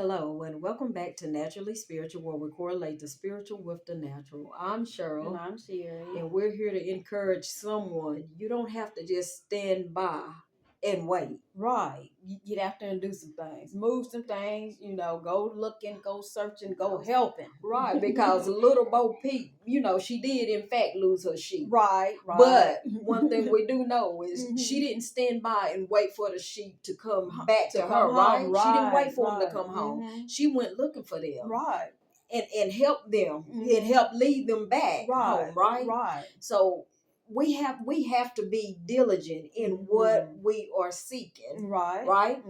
Hello, and welcome back to Naturally Spiritual, where we correlate the spiritual with the natural. I'm And Cheryl, I'm Sherry. and we're here to encourage someone. You don't have to just stand by and wait. Right. You get out there and do some things. Move some things, go looking, go searching, go helping. Right, because little Bo Peep, she did in fact lose her sheep. Right. But one thing we do know is she didn't stand by and wait for the sheep to come back to come her, right? home. She didn't wait Right, for them to right. come home. She went looking for them. Right. And help them and help lead them back home, right? Right. So we have to be diligent in what we are seeking, Right. right?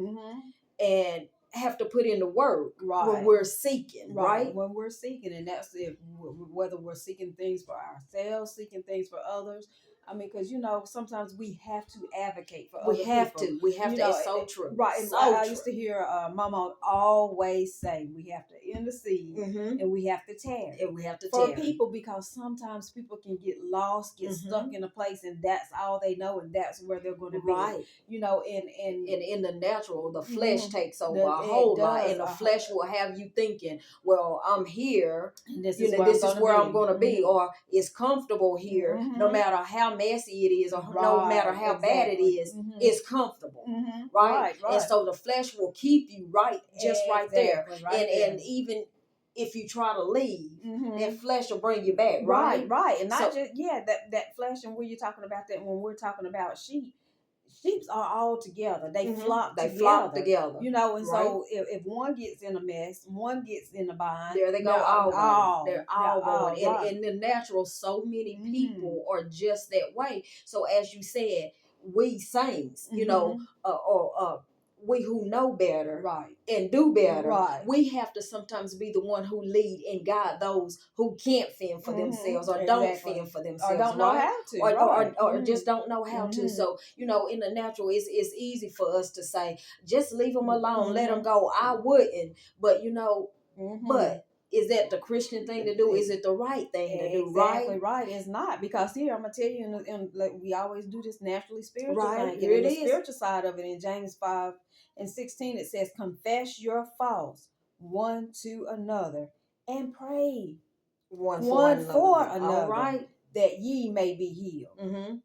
And have to put in the work when we're seeking, right? When we're seeking, and that's if whether we're seeking things for ourselves, seeking things for others. I mean, because sometimes we have to advocate for other people. We have to. It's so true, right? And so I true. used to hear Mama always say, we have to intercede and we have to tarry. And we have to for tarry. people, because sometimes people can get lost, get stuck in a place, and that's all they know, and that's where they're going to be. Right. And in the natural, the flesh takes over a It whole lot, does. and the flesh will have you thinking, well, I'm here, and this this is where I'm going to be, or it's comfortable here, no matter how messy it is, or no matter how bad it is, it's comfortable, right? And so the flesh will keep you just right there. And even if you try to leave, that flesh will bring you back, right? Right. And not just that flesh. And when you're talking about that, when we're talking about sheep are all together. They flock together. And so if one gets in a mess, one gets in a bind, there they go. They're all going. And in the natural, so many people are just that way. So as you said, we saints, we who know better and do better, we have to sometimes be the one who lead and guide those who can't fend for themselves, or don't fend for themselves, or don't know how to, or just don't know how to. So in the natural, it's easy for us to say, just leave them alone, let them go. I wouldn't, but but is that the Christian thing to do? Is it the right thing to do? Right. It's not, because here I'm gonna tell you, and like we always do this naturally spiritual thing. Here and it the is. Spiritual side of it in James 5:16, it says, "Confess your faults one to another and pray one for another. All right, that ye may be healed."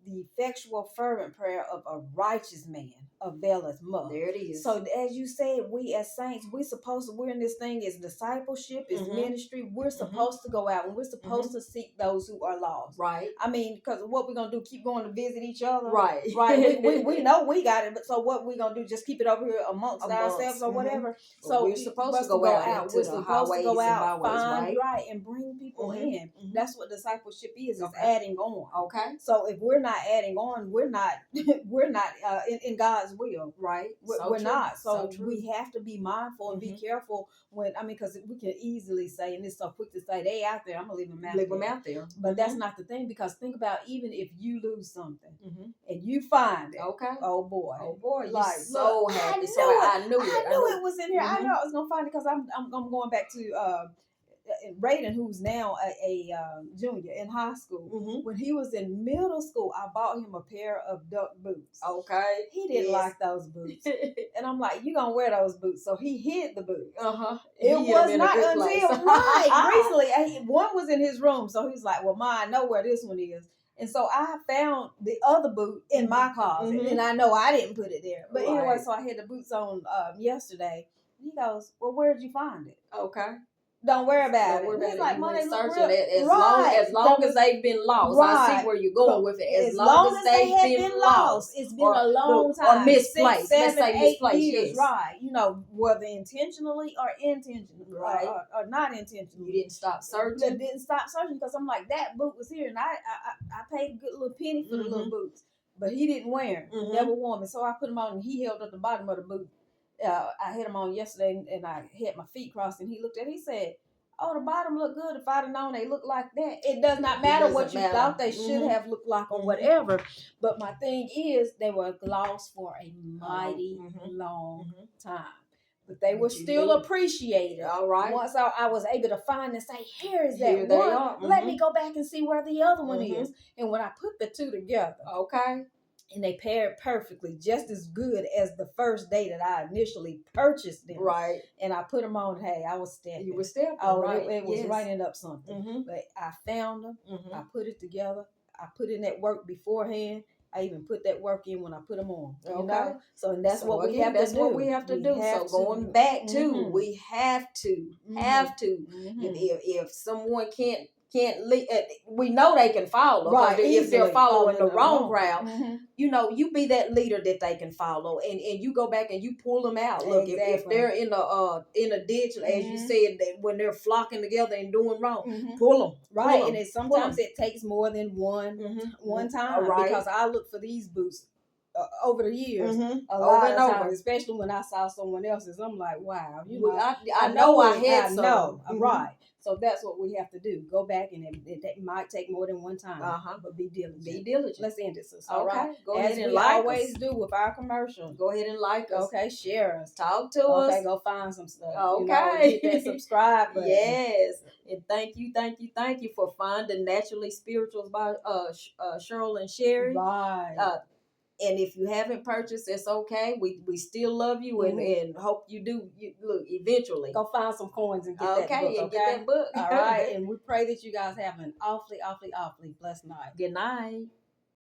The effectual fervent prayer of a righteous man availeth much. There it is. So as you said, we as saints, we're in this thing is discipleship, is ministry. We're supposed to go out and we're supposed to seek those who are lost. Right. I mean, because what we're gonna do, keep going to visit each other. Right. We know we got it, but so what we're gonna do, just keep it over here amongst ourselves or whatever. So we're supposed to go out. We're supposed to go out, byways, find and bring people in. That's what discipleship is adding on. Okay. So if we're not adding on, we're not in God's will. Right. We're not. So we have to be mindful and be careful because we can easily say, and it's so quick to say, they out there, I'm gonna leave them out there. But that's not the thing, because think about, even if you lose something and you find it. Okay. Oh boy. Like, so happy. I knew it was in here. I knew I was gonna find it, because I'm going back to Raiden, who's now a junior in high school. When he was in middle school, I bought him a pair of duck boots. Okay. He didn't like those boots. And I'm like, you gonna wear those boots. So he hid the boots. It was not until recently, one was in his room. So he's like, well, Ma, I know where this one is. And so I found the other boot in my closet, and I know I didn't put it there. But anyway, so I had the boots on yesterday. He goes, well, where did you find it? Okay. Don't worry about it. He's like, Mom, they look real. As long as they've been lost. I see where you're going with it. As long as they've been lost. It's been a long time. Or misplaced. 6, 7, 8 years. Yes. Right. Whether intentionally or intentionally. Right. Or not intentionally. You didn't stop searching. Because I'm like, that boot was here, and I paid a good little penny for the little boots. But he didn't wear them. Never wore them. So I put them on, and he held up the bottom of the boot. I had them on yesterday, and I had my feet crossed, and he looked at it. He said, oh, the bottom look good. If I'd have known they look like that. It does not matter what you thought they should have looked like or whatever. But my thing is, they were lost for a mighty long time. But they were still appreciated. All right. Once I was able to find and say, here is that here they are. Let me go back and see where the other one is. And when I put the two together, okay, and they paired perfectly, just as good as the first day that I initially purchased them. Right. And I put them on. Hey, I was stepping. You were stepping. Oh, right. it was yes. writing up something. But I found them. I put it together. I put in that work beforehand. I even put that work in when I put them on. You know? So and that's what we have to do. That's what we have to do. So going back to, we have to. If someone can't we know they can follow, right? If they're following the wrong route, you know, you be that leader that they can follow, and you go back and you pull them out. Look, if they're in a ditch, as you said, that when they're flocking together and doing wrong, pull them, right? And sometimes it takes more than one time, right? Because I look for these boots over the years, a lot of times, especially when I saw someone else's. I'm like, wow, you know, I know I had some. No, right. So that's what we have to do. Go back, and it might take more than one time. But be diligent. Be diligent. Let's end it, sister. Okay. All right. Go ahead and like us. As we always do with our commercials. Go ahead and like us. Okay. Share us. Talk to us. Okay. Go find some stuff. Okay. Hit that subscribe button. Yes. And thank you for finding Naturally Spirituals by Cheryl and Sherry. Right. And if you haven't purchased, it's okay. We still love you and hope you do. Look, eventually. Go find some coins and get that book. Okay, and get that book. All right. And we pray that you guys have an awfully blessed night. Good night.